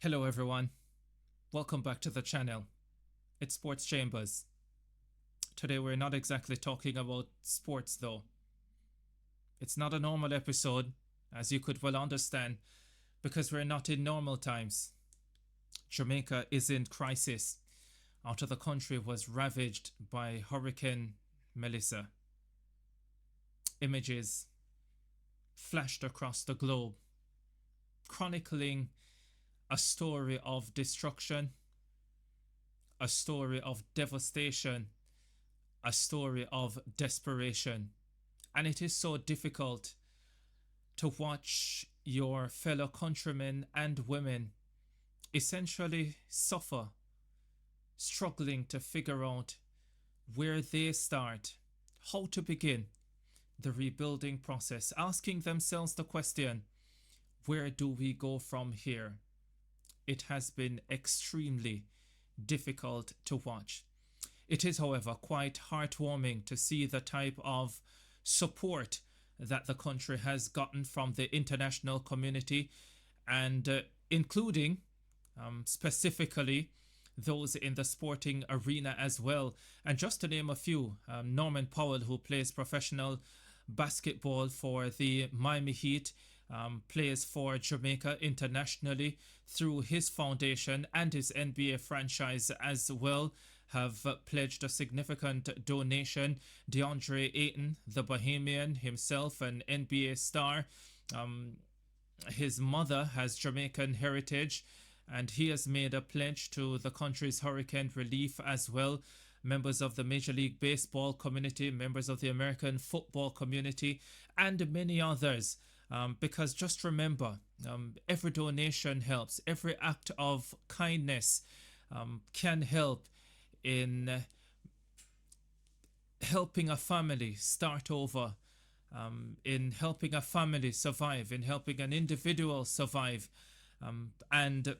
Hello everyone, welcome back to the channel. It's Sports Chambers. Today we're not exactly talking about sports though. It's not a normal episode, as you could well understand, because we're not in normal times. Jamaica is in crisis after the country was ravaged by Hurricane Melissa. Images flashed across the globe, chronicling a story of destruction, a story of devastation, a story of desperation. And it is so difficult to watch your fellow countrymen and women essentially suffer, struggling to figure out where they start, how to begin the rebuilding process, asking themselves the question, where do we go from here? It has been extremely difficult to watch. It is, however, quite heartwarming to see the type of support that the country has gotten from the international community and including specifically those in the sporting arena as well. And just to name a few, Norman Powell, who plays professional basketball for the Miami Heat, plays for Jamaica internationally through his foundation and his NBA franchise as well, have pledged a significant donation. DeAndre Ayton, the Bahamian himself, an NBA star, um, his mother has Jamaican heritage, and he has made a pledge to the country's hurricane relief as well. Members of the Major League Baseball community, members of the American football community, and many others. Because just remember, every donation helps, every act of kindness can help in helping a family start over, in helping a family survive, in helping an individual survive. And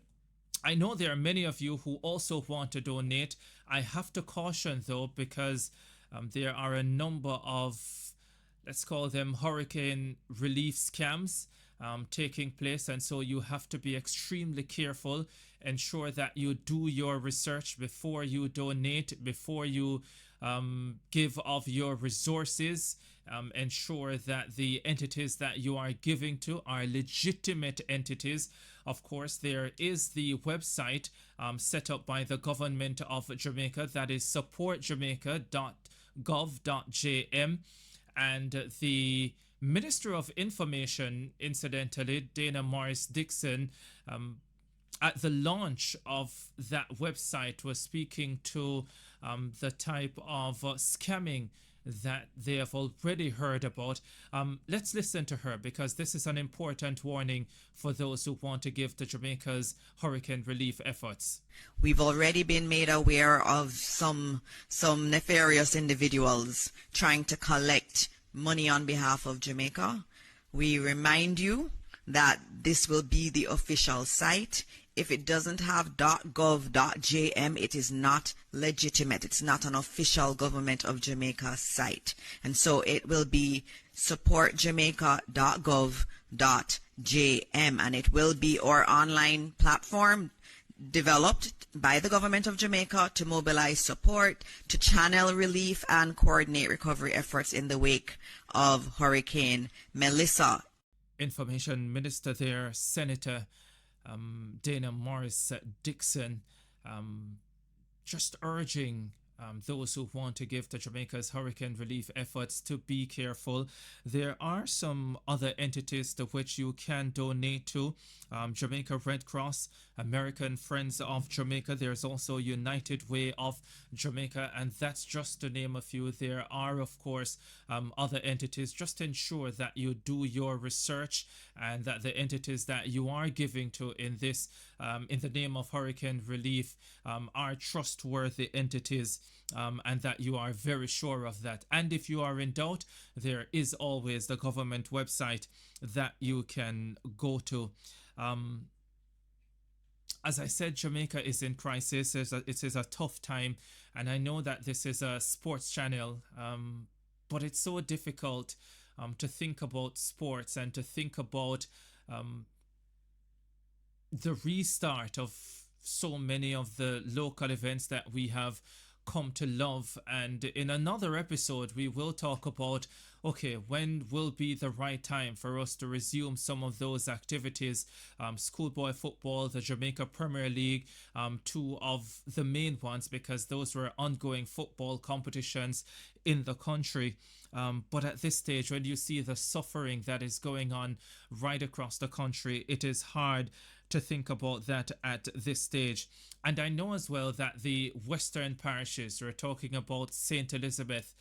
I know there are many of you who also want to donate. I have to caution though, because there are a number of, let's call them hurricane relief scams taking place. And so you have to be extremely careful. Ensure that you do your research before you donate, before you give of your resources. Ensure that the entities that you are giving to are legitimate entities. Of course, there is the website set up by the government of Jamaica, that is supportjamaica.gov.jm. And the Minister of Information, incidentally, Dana Morris Dixon, at the launch of that website, was speaking to the type of scamming that they have already heard about. Let's listen to her, because this is an important warning for those who want to give to Jamaica's hurricane relief efforts. We've already been made aware of some nefarious individuals trying to collect money on behalf of Jamaica. We remind you that this will be the official site. If it doesn't have .gov.jm, it is not legitimate. It's not an official government of Jamaica site. And so it will be supportjamaica.gov.jm, and it will be our online platform developed by the government of Jamaica to mobilize support, to channel relief and coordinate recovery efforts in the wake of Hurricane Melissa. Information Minister there, Senator Dana Morris Dixon, just urging those who want to give to Jamaica's hurricane relief efforts to be careful. There are some other entities to which you can donate to. Jamaica Red Cross, American Friends of Jamaica. There's also United Way of Jamaica, and that's just to name a few. There are, of course, other entities. Just ensure that you do your research and that the entities that you are giving to in this, in the name of hurricane relief, are trustworthy entities. And that you are very sure of that. And if you are in doubt, there is always the government website that you can go to. As I said, Jamaica is in crisis. It is a tough time, and I know that this is a sports channel, but it's so difficult to think about sports and to think about the restart of so many of the local events that we have come to love. And in another episode, we will talk about okay, when will be the right time for us to resume some of those activities? Schoolboy football, the Jamaica Premier League, two of the main ones, because those were ongoing football competitions in the country. But at this stage, when you see the suffering that is going on right across the country, it is hard to think about that at this stage. And I know as well that the western parishes, we're talking about St. Elizabeth,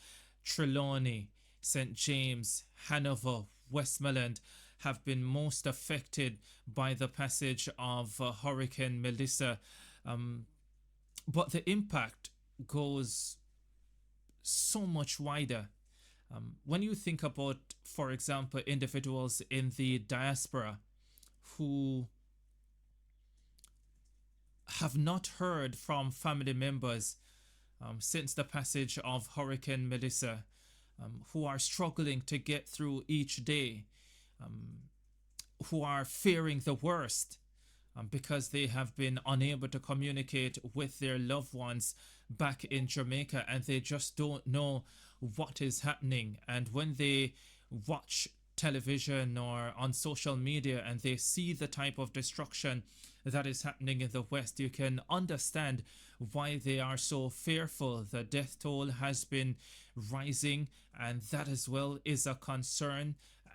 Trelawney, St. James, Hanover, Westmoreland, have been most affected by the passage of Hurricane Melissa. Um, but the impact goes so much wider. When you think about, for example, individuals in the diaspora who have not heard from family members since the passage of Hurricane Melissa, who are struggling to get through each day, who are fearing the worst because they have been unable to communicate with their loved ones back in Jamaica, and they just don't know what is happening. And when they watch television or on social media and they see the type of destruction that is happening in the West, you can understand why they are so fearful. The death toll has been rising, and that as well is a concern.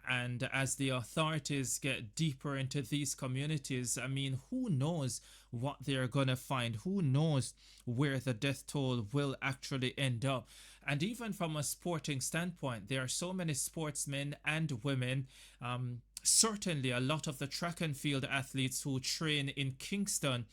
And as the authorities get deeper into these communities, I mean, who knows what they're going to find? Who knows where the death toll will actually end up? And even from a sporting standpoint, there are so many sportsmen and women. Certainly, a lot of the track and field athletes who train in Kingston,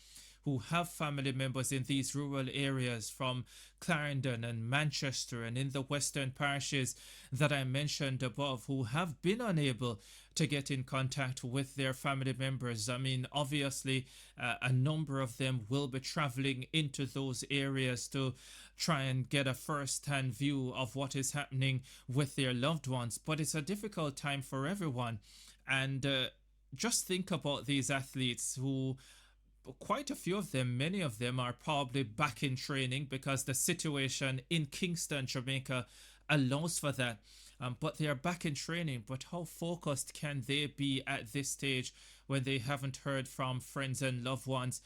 who have family members in these rural areas from Clarendon and Manchester and in the western parishes that I mentioned above, who have been unable to get in contact with their family members. I mean, obviously, a number of them will be traveling into those areas to try and get a first-hand view of what is happening with their loved ones. But it's a difficult time for everyone. And just think about these athletes who, quite a few of them, many of them are probably back in training because the situation in Kingston, Jamaica allows for that. But they are back in training. But how focused can they be at this stage when they haven't heard from friends and loved ones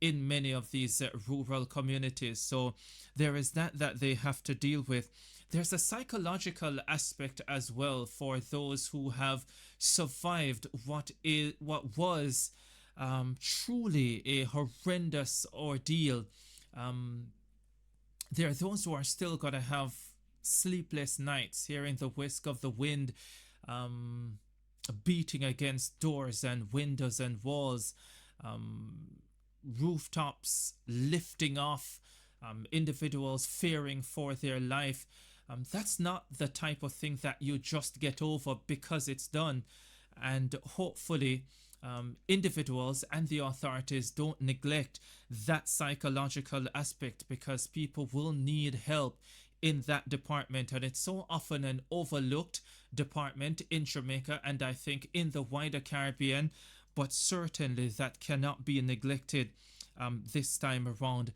in many of these rural communities? So there is that they have to deal with. There's a psychological aspect as well for those who have survived what was truly a horrendous ordeal. There are those who are still going to have sleepless nights, hearing the whisk of the wind um, beating against doors and windows and walls, rooftops lifting off, individuals fearing for their life. That's not the type of thing that you just get over because it's done. And hopefully, individuals and the authorities don't neglect that psychological aspect, because people will need help in that department, and it's so often an overlooked department in Jamaica and I think in the wider Caribbean, but certainly that cannot be neglected this time around.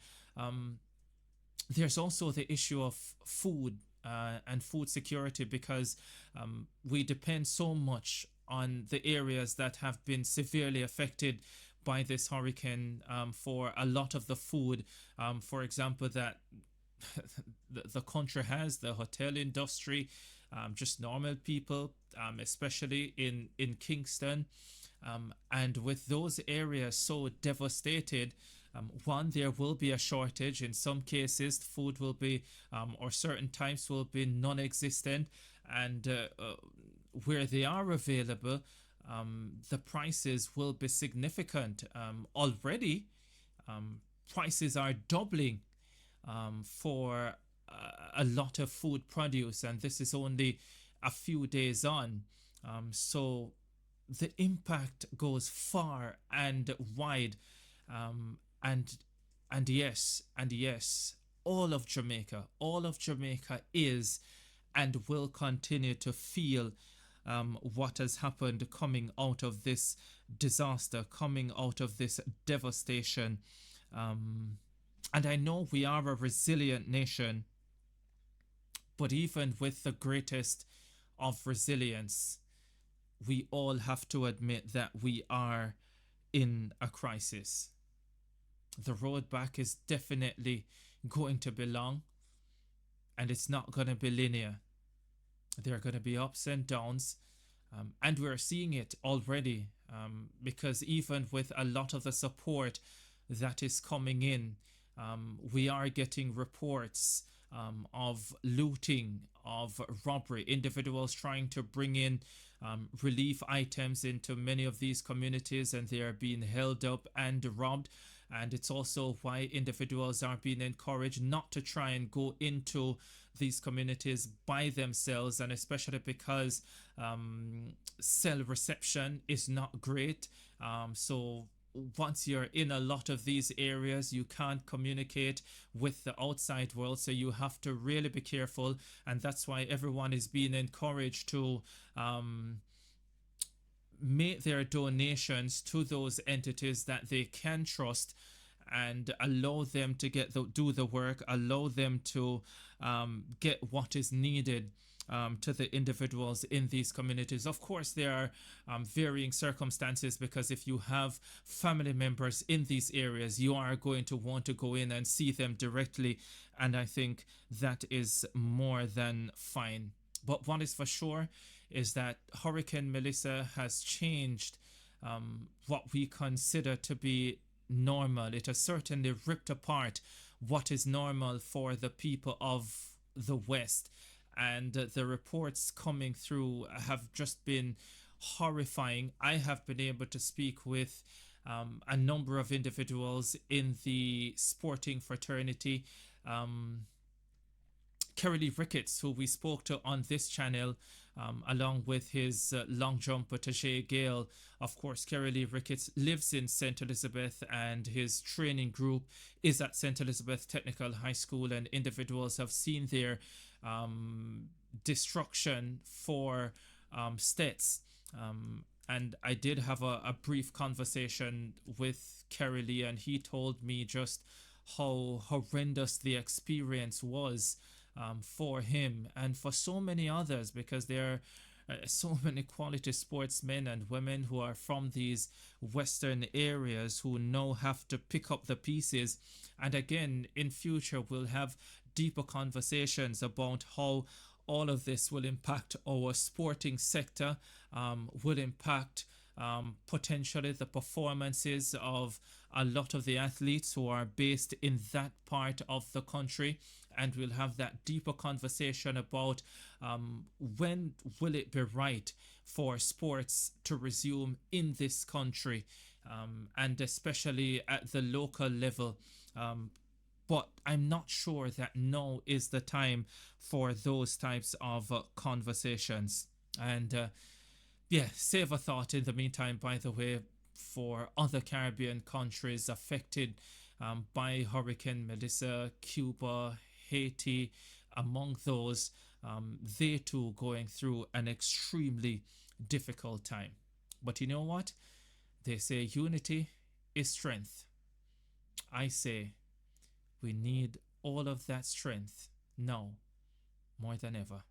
There's also the issue of food and food security, because we depend so much on the areas that have been severely affected by this hurricane for a lot of the food, for example, that the country has, the hotel industry, just normal people, especially in Kingston. And with those areas so devastated, one, there will be a shortage. In some cases, food will be, or certain types will be non existent. And where they are available, the prices will be significant. Already, prices are doubling for a lot of food produce, and this is only a few days on. So the impact goes far and wide, and yes, all of Jamaica is and will continue to feel what has happened coming out of this disaster, coming out of this devastation. Um, and I know we are a resilient nation, but even with the greatest of resilience, we all have to admit that we are in a crisis. The road back is definitely going to be long, and it's not going to be linear. There are going to be ups and downs, and we're seeing it already, because even with a lot of the support that is coming in, we are getting reports of looting, of robbery, individuals trying to bring in relief items into many of these communities, and they are being held up and robbed. And it's also why individuals are being encouraged not to try and go into these communities by themselves, and especially because cell reception is not great. So once you're in a lot of these areas, you can't communicate with the outside world, so you have to really be careful. And that's why everyone is being encouraged to make their donations to those entities that they can trust, and allow them to do the work, allow them to get what is needed to the individuals in these communities. Of course, there are varying circumstances, because if you have family members in these areas, you are going to want to go in and see them directly, and I think that is more than fine. But what is for sure is that Hurricane Melissa has changed what we consider to be normal. It has certainly ripped apart what is normal for the people of the West. And the reports coming through have just been horrifying. I have been able to speak with a number of individuals in the sporting fraternity. Kerry Ricketts, who we spoke to on this channel, along with his long jump protege Gale. Of course, Kerry Ricketts lives in St. Elizabeth, and his training group is at St. Elizabeth Technical High School, and individuals have seen their destruction for Stets. And I did have a brief conversation with Kerry, and he told me just how horrendous the experience was for him and for so many others, because there are so many quality sportsmen and women who are from these western areas who now have to pick up the pieces. And again, in future, we'll have deeper conversations about how all of this will impact our sporting sector, will impact potentially the performances of a lot of the athletes who are based in that part of the country. And we'll have that deeper conversation about when will it be right for sports to resume in this country, and especially at the local level. But I'm not sure that now is the time for those types of conversations. And yeah, save a thought in the meantime, by the way, for other Caribbean countries affected by Hurricane Melissa, Cuba, Haiti, among those, they too going through an extremely difficult time. But you know what? They say unity is strength. I say we need all of that strength now more than ever.